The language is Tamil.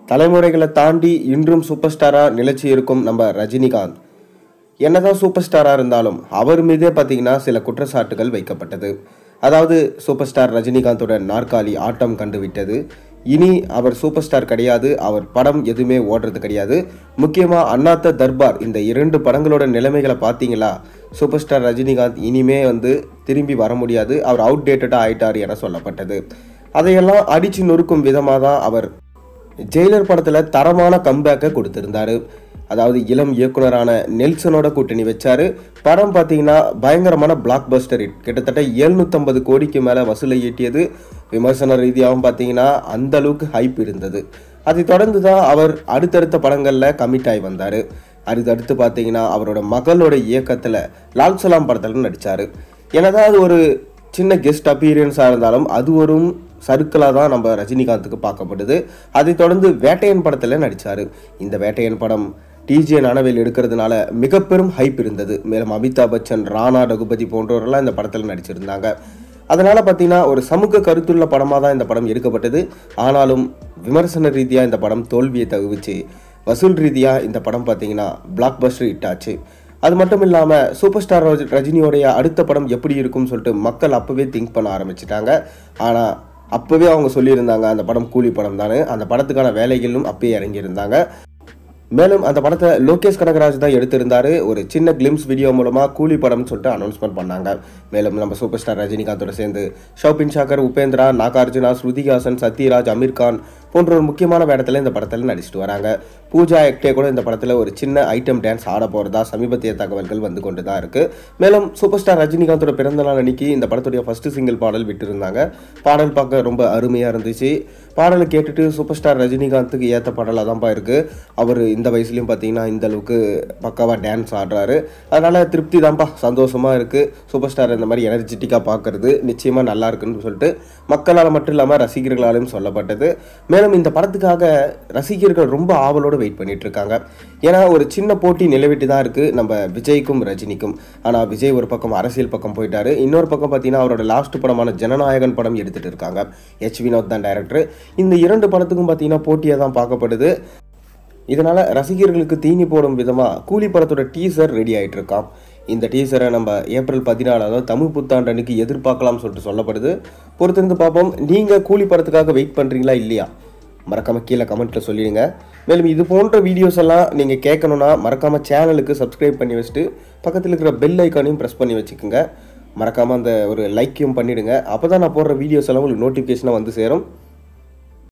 தலைமுறைகளை தாண்டி இன்றும் சூப்பர் ஸ்டாரா நிலைச்சி இருக்கும் நம்ம ரஜினிகாந்த் என்னதான் சூப்பர் ஸ்டாரா இருந்தாலும் அவர் மீதே பார்த்தீங்கன்னா சில குற்றச்சாட்டுகள் வைக்கப்பட்டது. அதாவது சூப்பர் ஸ்டார் ரஜினிகாந்தோட நாற்காலி ஆட்டம் கண்டு விட்டது. இனி அவர் சூப்பர் ஸ்டார் கிடையாது, அவர் படம் எதுவுமே ஓடுறது கிடையாது. முக்கியமாக அண்ணாத்த தர்பார் இந்த 2 படங்களோட நிலைமைகளை பார்த்தீங்களா, சூப்பர் ஸ்டார் ரஜினிகாந்த் இனிமே திரும்பி வர முடியாது, அவர் அவுடேட்டடாக ஆயிட்டார் என சொல்லப்பட்டது. அதையெல்லாம் அடிச்சு நொறுக்கும் விதமாக தான் அவர் ஜெயிலர் படத்தில் தரமான கம்பேக்கை கொடுத்திருந்தாரு. அதாவது இளம் இயக்குனரான நெல்சனோட கூட்டணி வச்சாரு. படம் பார்த்தீங்கன்னா பயங்கரமான பிளாக் பஸ்டர் ஹிட், கிட்டத்தட்ட 750 கோடிக்கு மேலே வசூலை ஈட்டியது. விமர்சன ரீதியாகவும் பார்த்தீங்கன்னா அந்த அளவுக்கு ஹைப் இருந்தது. அதை தொடர்ந்து தான் அவர் அடுத்தடுத்த படங்களில் கமிட் ஆகி வந்தார். அடுத்தடுத்து பார்த்தீங்கன்னா அவரோட மகளோட இயக்கத்தில் லால் சலாம் படத்தில் நடித்தார். என்னதான் அது ஒரு சின்ன கெஸ்ட் அப்பீரியன்ஸாக இருந்தாலும் அது ஒரு சர்க்கிளாக தான் நம்ம ரஜினிகாந்துக்கு பார்க்கப்படுது. அதை தொடர்ந்து வேட்டையன் படத்தில் நடித்தார். இந்த வேட்டையன் படம் டிஜே ஞானவேல் எடுக்கிறதுனால மிக பெரும் ஹைப் இருந்தது. மேலும் அமிதாப் பச்சன், ராணா டகுபதி போன்றவரெல்லாம் இந்த படத்தில் நடிச்சிருந்தாங்க. அதனால் பார்த்தீங்கன்னா ஒரு சமூக கருத்துள்ள படமாக தான் இந்த படம் எடுக்கப்பட்டது. ஆனாலும் விமர்சன ரீதியாக இந்த படம் தோல்வியை தவிர்த்து வசூல் ரீதியாக இந்த படம் பார்த்தீங்கன்னா பிளாக் பஸ்டர் ஹிட் ஆச்சு. அது மட்டும் இல்லாமல் சூப்பர் ஸ்டார் ரஜினியோடைய அடுத்த படம் எப்படி இருக்கும்னு சொல்லிட்டு மக்கள் அப்போவே திங்க் பண்ண ஆரம்பிச்சிட்டாங்க. ஆனால் அப்போவே அவங்க சொல்லியிருந்தாங்க அந்த படம் கூலி படம் தானே, அந்த படத்துக்கான வேலைகளும் அப்பயே இறங்கியிருந்தாங்க. மேலும் அந்த படத்தை லோகேஷ் கனகராஜ் தான் எடுத்திருந்தாரு. ஒரு சின்ன கிளிம்ஸ் வீடியோ மூலமாக கூலி படம்னு சொல்லிட்டு அனௌன்ஸ்மெண்ட் பண்ணாங்க. மேலும் நம்ம சூப்பர் ஸ்டார் ரஜினிகாந்தோட சேர்ந்து ஷௌபின் ஷாக்கர், உபேந்திரா, நாகார்ஜுனா, ஸ்ருதிஹாசன், சத்யராஜ், அமீர் கான் போன்ற ஒரு முக்கியமான வேடத்தில் இந்த படத்தில் நடிச்சிட்டு வராங்க. பூஜா ஹெக்டே கூட இந்த படத்தில் ஒரு சின்ன ஐட்டம் டான்ஸ் ஆட போகிறதா சமீபத்திய தகவல்கள் வந்து கொண்டு தான் இருக்குது. மேலும் சூப்பர் ஸ்டார் ரஜினிகாந்தோட பிறந்தநாள் அன்னைக்கு இந்த படத்துடைய ஃபர்ஸ்ட் சிங்கிள் பாடல் விட்டுருந்தாங்க. பாடல் பார்க்க ரொம்ப அருமையாக இருந்துச்சு. பாடலை கேட்டுட்டு சூப்பர் ஸ்டார் ரஜினிகாந்துக்கு ஏற்ற பாடலாக தான்ப்பா இருக்குது. அவர் இந்த வயசுலையும் பார்த்தீங்கன்னா இந்த அளவுக்கு பக்காவாக டான்ஸ் ஆடுறாரு. அதனால் திருப்தி தான்ப்பா, சந்தோஷமாக இருக்குது. சூப்பர் ஸ்டார் இந்த மாதிரி எனர்ஜெட்டிக்காக பார்க்குறது நிச்சயமாக நல்லா இருக்குன்னு சொல்லிட்டு மக்களால் மட்டும் இல்லாமல் ரசிகர்களாலும் சொல்லப்பட்டது. மேலும் இந்த படத்துக்காக ரசிகர்கள் ரொம்ப ஆவலோடு வெயிட் பண்ணிட்டு இருக்காங்க. ஏன்னா ஒரு சின்ன போட்டி நிலவிட்டு தான் இருக்குது நம்ம விஜய்க்கும் ரஜினிக்கும். ஆனால் விஜய் ஒரு பக்கம் அரசியல் பக்கம் போயிட்டாரு, இன்னொரு பக்கம் பார்த்தீங்கன்னா அவரோட லாஸ்ட் படமான ஜனநாயகன் படம் எடுத்துகிட்டு இருக்காங்க. எச் வினோத் தான் டைரக்டர். இந்த 2 படத்துக்கும் பார்த்தீங்கன்னா போட்டியாக தான் பார்க்கப்படுது. இதனால் ரசிகர்களுக்கு தீனி போடும் விதமாக கூலி படத்தோட டீசர் ரெடி ஆகிட்டு இருக்கான். இந்த டீசரை நம்ம ஏப்ரல் 14 அதாவது தமிழ் புத்தாண்டு அன்னைக்கு எதிர்பார்க்கலாம்னு சொல்லிட்டு சொல்லப்படுது. பொறுத்திருந்து பார்ப்போம். நீங்கள் கூலி படத்துக்காக வெயிட் பண்ணுறீங்களா இல்லையா? மறக்காமல் கீழே கமெண்ட்டில் சொல்லிடுங்க. மேலும் இது போன்ற வீடியோஸ் எல்லாம் நீங்கள் கேட்கணுன்னா மறக்காமல் சேனலுக்கு சப்ஸ்கிரைப் பண்ணி வச்சுட்டு பக்கத்தில் இருக்கிற பெல் ஐக்கானையும் ப்ரெஸ் பண்ணி வச்சுக்கோங்க. மறக்காமல் அந்த ஒரு லைக்கையும் பண்ணிவிடுங்க. அப்போ தான் நான் போடுற வீடியோஸ் எல்லாம் உங்களுக்கு நோட்டிஃபிகேஷனாக வந்து சேரும்.